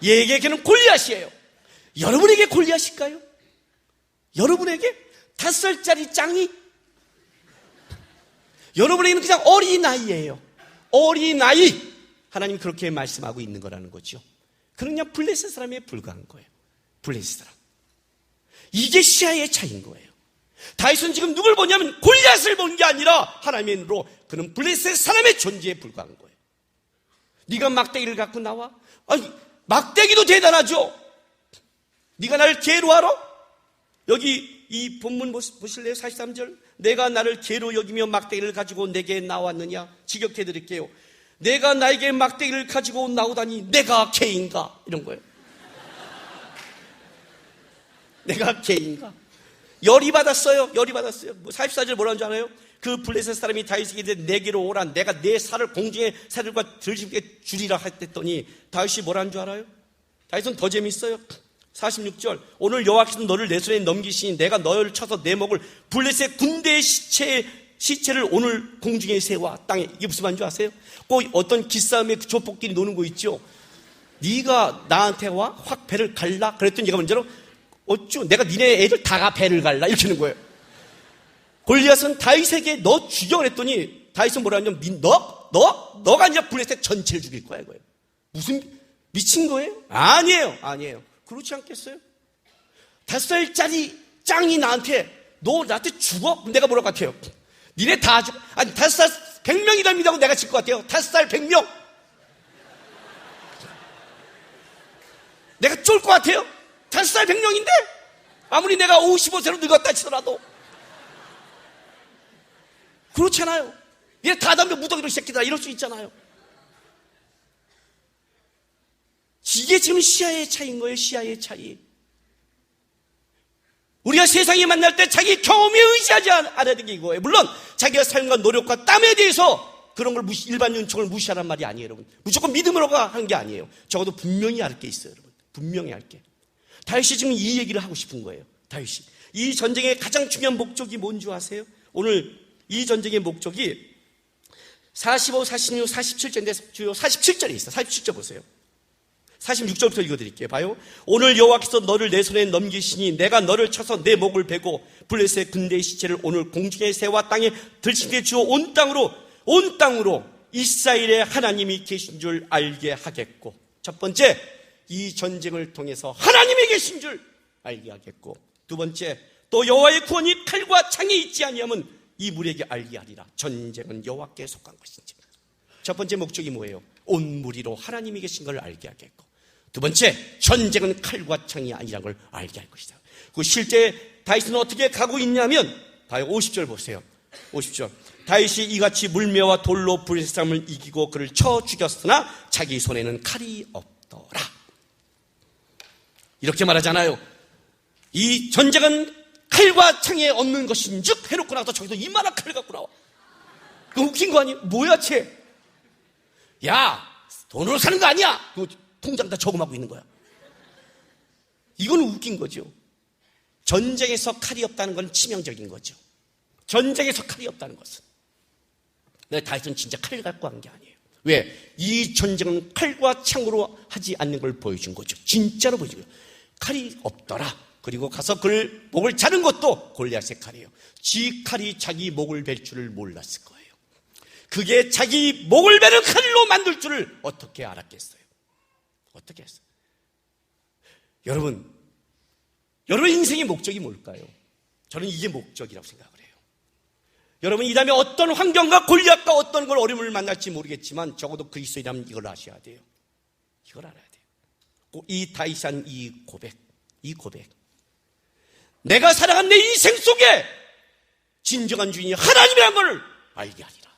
얘에게는 골리앗이에요. 여러분에게 골리앗일까요? 여러분에게 5살짜리 짱이? 여러분에게는 그냥 어린아이예요. 어린아이. 하나님 그렇게 말씀하고 있는 거라는 거죠. 그는 그냥 블레셋 사람에 불과한 거예요. 블레셋 사람. 이게 시야의 차이인 거예요. 다윗은 지금 누굴 보냐면 골리앗을 본 게 아니라 하나님의 눈으로 그는 블레셋 사람의 존재에 불과한 거예요. 네가 막대기를 갖고 나와? 아니, 막대기도 대단하죠. 네가 나를 개로 알아? 여기 이 본문 보실래요? 43절. 내가 나를 개로 여기며 막대기를 가지고 내게 나왔느냐? 직역해 드릴게요. 내가 나에게 막대기를 가지고 나오다니 내가 개인가? 이런 거예요. 내가 개인가? 열이 받았어요. 열이 받았어요. 44절 뭐라는 줄 알아요? 그 블레셋 사람이 다윗에게 내게로 오라. 내가 내 살을 공중의 새들과 들짐께 주리라 했더니 다윗이 뭐라는 줄 알아요? 다윗은 더 재밌어요. 46절 오늘 여호와께서 너를 내 손에 넘기시니 내가 너를 쳐서 내 목을 블레셋 군대의 시체를 오늘 공중에 세워 땅에. 이게 무슨 말인 줄 아세요? 꼭 어떤 기싸움에 조폭끼리 노는 거 있죠. 네가 나한테 와? 확 배를 갈라? 그랬더니 얘가 먼저로 어쭈 내가 니네 애들 다가 배를 갈라? 이렇게 하는 거예요. 골리앗은 다윗에게 너 죽여 그랬더니 다윗은 뭐라 하냐면 너가 이제 블레셋 전체를 죽일 거야 이거예요. 무슨 미친 거예요? 아니에요. 그렇지 않겠어요? 5살짜리 짱이 나한테 너 나한테 죽어? 내가 뭐랄 것 같아요? 니네 다 죽어? 아니 5살 100명이 됩니다고 내가 질 것 같아요. 5살 100명 내가 쫄 것 같아요? 5살 100명인데 아무리 내가 55세로 늙었다 치더라도 그렇잖아요. 얘 다 담배 무더기로 새끼다 이럴 수 있잖아요. 이게 지금 시야의 차이인 거예요. 시야의 차이. 우리가 세상에 만날 때 자기 경험에 의지하지 않아야 되는 게 이거예요. 물론 자기가 삶과 노력과 땀에 대해서 그런 걸 일반 윤총을 무시하란 말이 아니에요. 여러분 무조건 믿음으로 하는 게 아니에요. 적어도 분명히 알 게 있어요. 여러분 분명히 알 게. 다윗이 지금 이 얘기를 하고 싶은 거예요. 다윗이 이 전쟁의 가장 중요한 목적이 뭔지 아세요? 오늘 이 전쟁의 목적이 45, 46, 47절인데 주요 47절에 있어요. 47절 보세요. 46절부터 읽어드릴게요. 봐요. 오늘 여호와께서 너를 내 손에 넘기시니 내가 너를 쳐서 내 목을 베고 블레셋 군대의 시체를 오늘 공중에 새와 땅에 들짐께 주어 온 땅으로 이스라엘의 하나님이 계신 줄 알게 하겠고, 첫 번째 이 전쟁을 통해서 하나님이 계신 줄 알게 하겠고, 두 번째 또 여호와의 구원이 칼과 창에 있지 아니하면 이 무리에게 알게 하리라. 전쟁은 여호와께 속한 것인지. 첫 번째 목적이 뭐예요? 온 무리로 하나님이 계신 걸 알게 하겠고, 두 번째 전쟁은 칼과 창이 아니라는 걸 알게 할 것이다. 그 실제 다윗은 어떻게 가고 있냐면 봐요. 50절 보세요. 50절 다윗이 이같이 물매와 돌로 블레셋 사람을 이기고 그를 쳐 죽였으나 자기 손에는 칼이 없더라. 이렇게 말하잖아요. 이 전쟁은 칼과 창에 없는 것인즉 해놓고 나서 저기서 이만한 칼을 갖고 나와. 그거 웃긴 거 아니에요? 뭐야 쟤? 야, 돈으로 사는 거 아니야. 그 통장 다 저금하고 있는 거야. 이건 웃긴 거죠. 전쟁에서 칼이 없다는 건 치명적인 거죠. 전쟁에서 칼이 없다는 것은. 근데 다윗은 진짜 칼을 갖고 한 게 아니에요. 왜? 이 전쟁은 칼과 창으로 하지 않는 걸 보여준 거죠. 진짜로 보여준 거예요. 칼이 없더라. 그리고 가서 그를 목을 자른 것도 골리앗의 칼이에요. 지 칼이 자기 목을 벨 줄을 몰랐을 거예요. 그게 자기 목을 베는 칼로 만들 줄을 어떻게 알았겠어요? 어떻게 했어요? 여러분 인생의 목적이 뭘까요? 저는 이게 목적이라고 생각을 해요. 여러분 이 다음에 어떤 환경과 골리앗과 어떤 걸 어려움을 만날지 모르겠지만 적어도 그리스도인이라면 이걸 아셔야 돼요. 이걸 알아야 돼요. 이 다윗이 한 이 고백 내가 살아간 내 인생 속에 진정한 주인이 하나님이라는 걸 알게 하리라.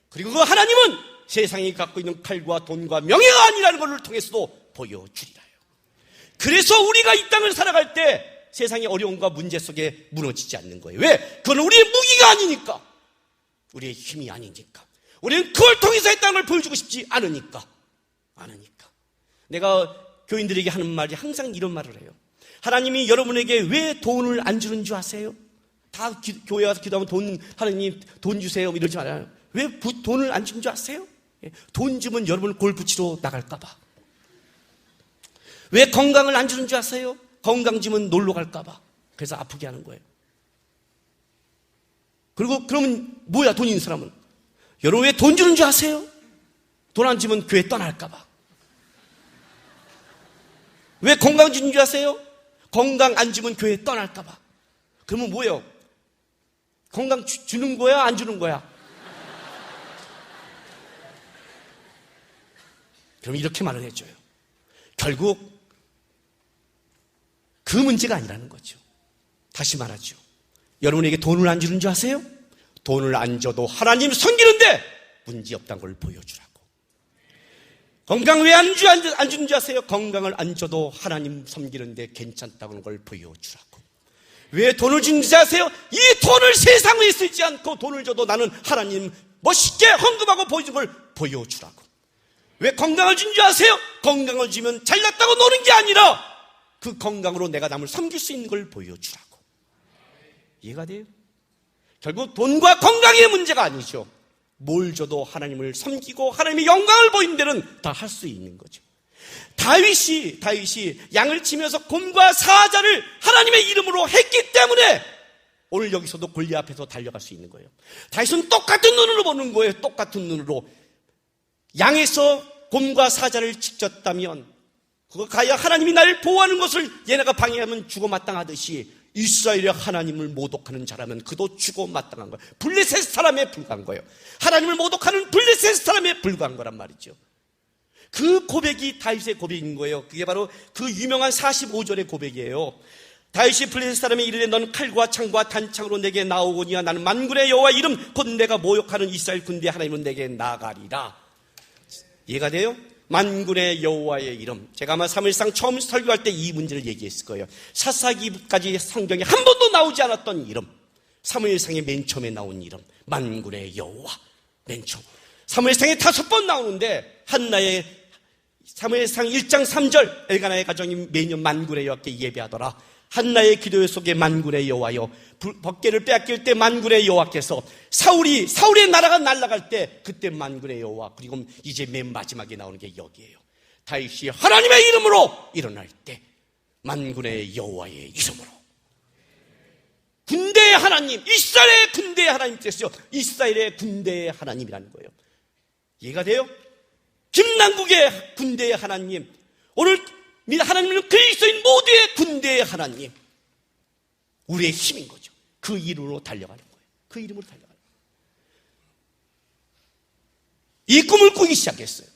그리고 그 하나님은 세상이 갖고 있는 칼과 돈과 명예가 아니라는 것을 통해서도 보여주리라요. 그래서 우리가 이 땅을 살아갈 때 세상의 어려움과 문제 속에 무너지지 않는 거예요. 왜? 그건 우리의 무기가 아니니까. 우리의 힘이 아니니까. 우리는 그걸 통해서 이 땅을 보여주고 싶지 않으니까. 내가 교인들에게 하는 말이 항상 이런 말을 해요. 하나님이 여러분에게 왜 돈을 안 주는 줄 아세요? 다 교회 와서 기도하면 하나님 돈 주세요 이러지 말아요. 왜 돈을 안 주는 줄 아세요? 돈 주면 여러분 골프 치러 나갈까 봐. 왜 건강을 안 주는 줄 아세요? 건강 주면 놀러 갈까 봐. 그래서 아프게 하는 거예요. 그리고 그러면 뭐야 돈 있는 사람은? 여러분 왜 돈 주는 줄 아세요? 돈 안 주면 교회 떠날까 봐. 왜 건강 주는 줄 아세요? 건강 안 주면 교회 떠날까 봐. 그러면 뭐예요? 건강 주는 거야 안 주는 거야? 그럼 이렇게 말을 해줘요. 결국 그 문제가 아니라는 거죠. 다시 말하죠. 여러분에게 돈을 안 주는 줄 아세요? 돈을 안 줘도 하나님 섬기는데 문제 없다는 걸 보여주라고. 건강 왜 안 주는 줄 아세요? 건강을 안 줘도 하나님 섬기는데 괜찮다는 걸 보여주라고. 왜 돈을 주는 줄 아세요? 이 돈을 세상에 쓰지 않고 돈을 줘도 나는 하나님 멋있게 헌금하고 보여주는 걸 보여주라고. 왜 건강을 준 줄 아세요? 건강을 주면 잘났다고 노는 게 아니라 그 건강으로 내가 남을 섬길 수 있는 걸 보여주라고. 이해가 돼요? 결국 돈과 건강의 문제가 아니죠. 뭘 줘도 하나님을 섬기고 하나님의 영광을 보이는 데는 다 할 수 있는 거죠. 다윗이 양을 치면서 곰과 사자를 하나님의 이름으로 했기 때문에 오늘 여기서도 골리앗 앞에서 달려갈 수 있는 거예요. 다윗은 똑같은 눈으로 보는 거예요. 똑같은 눈으로. 양에서 곰과 사자를 지켰다면 그거 가야 하나님이 나를 보호하는 것을 얘네가 방해하면 죽어 마땅하듯이 이스라엘의 하나님을 모독하는 자라면 그도 죽어 마땅한 거예요. 블레셋 사람에 불과한 거예요. 하나님을 모독하는 블레셋 사람에 불과한 거란 말이죠. 그 고백이 다윗의 고백인 거예요. 그게 바로 그 유명한 45절의 고백이에요. 다윗이 블레셋 사람에 이르되 너는 칼과 창과 단창으로 내게 나오거니와 나는 만군의 여호와 이름 곧 내가 모욕하는 이스라엘 군대 하나님은 내게 나가리라. 이해가 돼요? 만군의 여호와의 이름. 제가 아마 사무엘상 처음 설교할 때 이 문제를 얘기했을 거예요. 사사기까지 성경에 한 번도 나오지 않았던 이름. 사무엘상의 맨 처음에 나온 이름. 만군의 여호와. 맨 처음. 사무엘상에 5번 나오는데 한나의 사무엘상 1장 3절 엘가나의 가정이 매년 만군의 여호와께 예배하더라. 한나의 기도 속에 만군의 여호와여 법궤를 빼앗길 때 만군의 여호와께서 사울의 나라가 날아갈 때 그때 만군의 여호와. 그리고 이제 맨 마지막에 나오는 게 여기에요. 다윗이 하나님의 이름으로 일어날 때 만군의 여호와의 이름으로. 군대의 하나님, 이스라엘의 군대의 하나님 뜻이죠. 이스라엘의 군대의 하나님이라는 거예요. 이해가 돼요? 김남국의 군대의 하나님, 오늘 하나님은 그리스도인 모두의 군대의 하나님. 우리의 힘인 거죠. 그 이름으로 달려가는 거예요. 그 이름으로 달려가는 거예요. 이 꿈을 꾸기 시작했어요.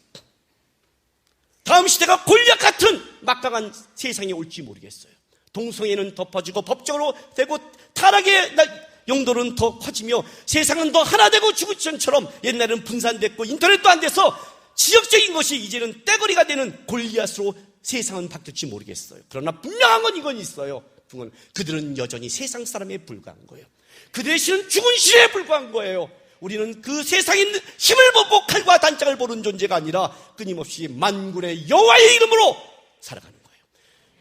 다음 시대가 골리앗 같은 막강한 세상이 올지 모르겠어요. 동성애는 덮어지고 법적으로 되고 타락의 용도는 더 커지며 세상은 더 하나 되고 지구촌처럼 옛날에는 분산됐고 인터넷도 안 돼서 지역적인 것이 이제는 떼거리가 되는 골리앗으로 세상은 바뀔지 모르겠어요. 그러나 분명한 건 이건 있어요. 그들은 여전히 세상 사람에 불과한 거예요. 그들의 신은 죽은 신에 불과한 거예요. 우리는 그 세상의 힘을 보고 칼과 단짝을 보는 존재가 아니라 끊임없이 만군의 여호와의 이름으로 살아가는 거예요.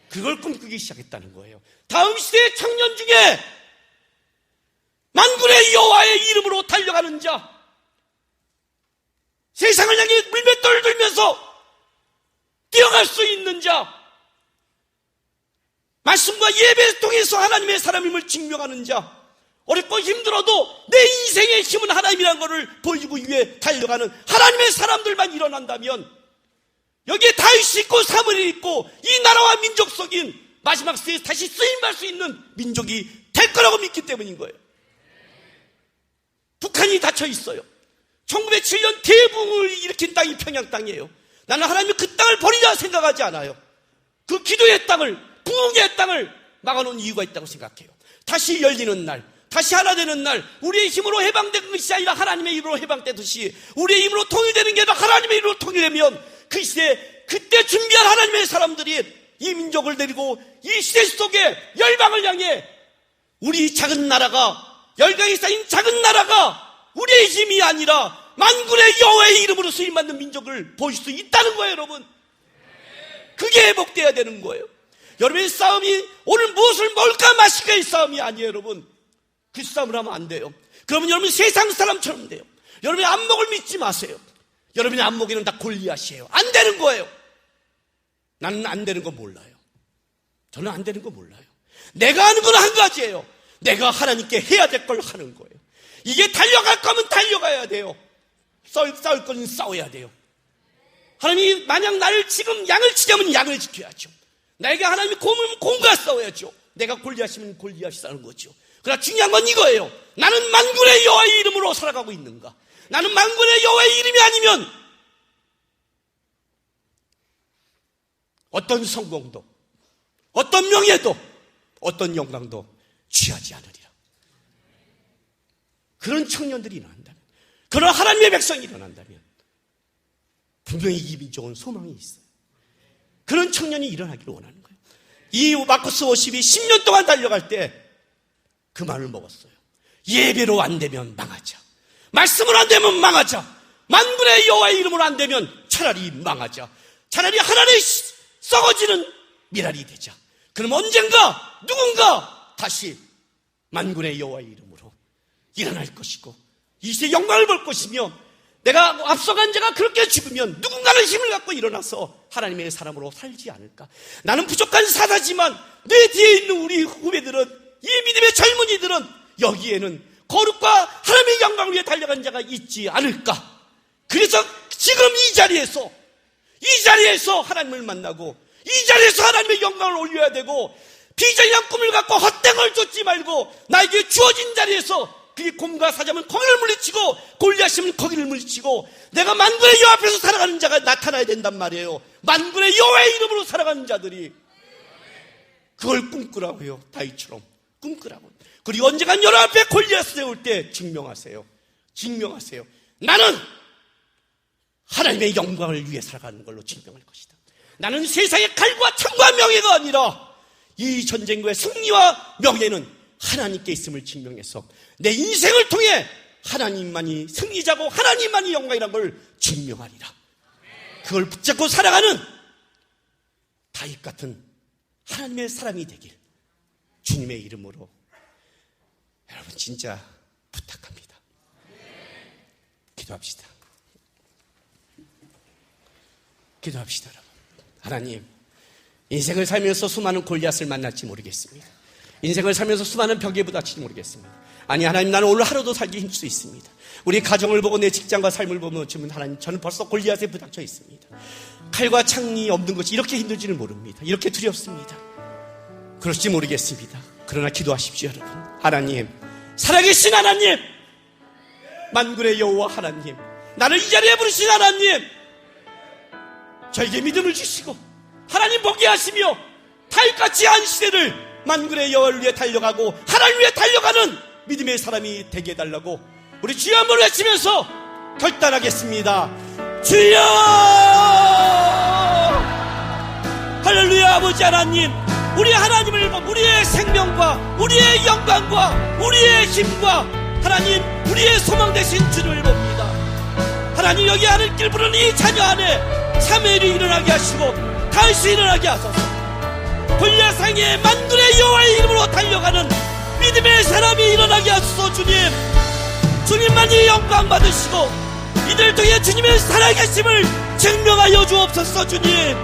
그걸 꿈꾸기 시작했다는 거예요. 다음 시대의 청년 중에 만군의 여호와의 이름으로 달려가는 자, 세상을 향해 물맷돌을 들면서 뛰어갈 수 있는 자, 말씀과 예배를 통해서 하나님의 사람임을 증명하는 자, 어렵고 힘들어도 내 인생의 힘은 하나님이라는 것을 보여주기 위해 달려가는 하나님의 사람들만 일어난다면 여기에 다윗이 있고 사무엘이 있고 이 나라와 민족 속인 마지막 시대에 다시 쓰임받을 수 있는 민족이 될 거라고 믿기 때문인 거예요. 북한이 닫혀 있어요. 1907년 대붕을 일으킨 땅이 평양 땅이에요. 나는 하나님이 그 땅을 버리자 생각하지 않아요. 그 기도의 땅을, 부흥의 땅을 막아놓은 이유가 있다고 생각해요. 다시 열리는 날, 다시 하나 되는 날, 우리의 힘으로 해방된 것이 아니라 하나님의 힘으로 해방되듯이 우리의 힘으로 통일되는 게 아니라 하나님의 힘으로 통일되면 그 시대, 그때 준비한 하나님의 사람들이 이 민족을 데리고 이 시대 속에 열방을 향해 우리 작은 나라가, 열강에 쌓인 작은 나라가 우리의 힘이 아니라 만군의 여호와의 이름으로 쓰임받는 민족을 보여줄 수 있다는 거예요, 여러분. 그게 회복돼야 되는 거예요. 여러분의 싸움이 오늘 무엇을 먹을까 마실까의 싸움이 아니에요, 여러분. 그 싸움을 하면 안 돼요. 그러면 여러분 세상 사람처럼 돼요. 여러분의 안목을 믿지 마세요. 여러분의 안목에는 다 골리앗이에요. 안 되는 거예요. 나는 안 되는 거 몰라요. 저는 안 되는 거 몰라요. 내가 하는 건 한 가지예요. 내가 하나님께 해야 될 걸 하는 거예요. 이게 달려갈 거면 달려가야 돼요. 싸울 거는 싸워야 돼요. 하나님이 만약 나를 지금 양을 치자면 양을 지켜야죠. 나에게 하나님이 곰은 곰과 싸워야죠. 내가 골리앗이면 골리앗이 싸우는 거죠. 그러나 중요한 건 이거예요. 나는 만군의 여호와의 이름으로 살아가고 있는가? 나는 만군의 여호와의 이름이 아니면 어떤 성공도, 어떤 명예도, 어떤 영광도 취하지 않으리라. 그런 청년들이 일어난다면, 그런 하나님의 백성이 일어난다면 분명히 이 민족은 소망이 있어요. 그런 청년이 일어나기를 원하는 거예요. 이 마커스 50이 10년 동안 달려갈 때 그 말을 먹었어요. 예배로 안 되면 망하자. 말씀으로 안 되면 망하자. 만군의 여호와의 이름으로 안 되면 차라리 망하자. 차라리 하나님의 썩어지는 미랄이 되자. 그럼 언젠가 누군가 다시 만군의 여호와의 이름으로 일어날 것이고 이 시대의 영광을 볼 것이며, 내가 앞서간 자가 그렇게 죽으면 누군가는 힘을 갖고 일어나서 하나님의 사람으로 살지 않을까. 나는 부족한 사사지만 내 뒤에 있는 우리 후배들은, 이 믿음의 젊은이들은 여기에는 거룩과 하나님의 영광을 위해 달려간 자가 있지 않을까. 그래서 지금 이 자리에서 하나님을 만나고 이 자리에서 하나님의 영광을 올려야 되고, 비전이란 꿈을 갖고 헛된 걸 쫓지 말고 나에게 주어진 자리에서, 그게 곰과 사자면 거기를 물리치고 골리앗이면 거기를 물리치고 내가 만군의 여호와 앞에서 살아가는 자가 나타나야 된단 말이에요. 만군의 여호와의 이름으로 살아가는 자들이 그걸 꿈꾸라고요. 다윗처럼 꿈꾸라고. 그리고 언젠간 여러분 앞에 골리앗을 세울 때 증명하세요. 나는 하나님의 영광을 위해 살아가는 걸로 증명할 것이다. 나는 세상의 칼과 창과 명예가 아니라 이 전쟁과의 승리와 명예는 하나님께 있음을 증명해서 내 인생을 통해 하나님만이 승리자고 하나님만이 영광이라는 걸 증명하리라. 그걸 붙잡고 살아가는 다윗 같은 하나님의 사람이 되길 주님의 이름으로 여러분 진짜 부탁합니다. 기도합시다. 여러분. 하나님, 인생을 살면서 수많은 골리앗을 만날지 모르겠습니다. 인생을 살면서 수많은 벽에 부닥칠지 모르겠습니다. 아니, 하나님, 나는 오늘 하루도 살기 힘들 수 있습니다. 우리 가정을 보고 내 직장과 삶을 보면 지금 하나님, 저는 벌써 골리앗에 부닥쳐 있습니다. 칼과 창이 없는 것이 이렇게 힘들지는 모릅니다. 이렇게 두렵습니다. 그럴지 모르겠습니다. 그러나 기도하십시오, 여러분. 하나님, 살아계신 하나님, 만군의 여호와 하나님, 나를 이 자리에 부르신 하나님, 저에게 믿음을 주시고 하나님 보게 하시며 다윗같이 한 시대를 만군의 여호와를 위해 달려가고 하나님을 위해 달려가는 믿음의 사람이 되게 해달라고 우리 주여 한번 외치면서 결단하겠습니다. 주여! 할렐루야. 아버지 하나님, 우리 하나님을 우리의 생명과 우리의 영광과 우리의 힘과 하나님 우리의 소망 되신 주를 봅니다. 하나님, 여기 하늘길 부르는 이 자녀 안에 사무엘이 일어나게 하시고 다윗이 일어나게 하소서. 골리앗상에 만군의 여호와의 이름으로 달려가는 믿음의 사람이 일어나게 하소서. 주님, 주님만이 영광 받으시고 이들 통해 주님의 살아계심을 증명하여 주옵소서. 주님,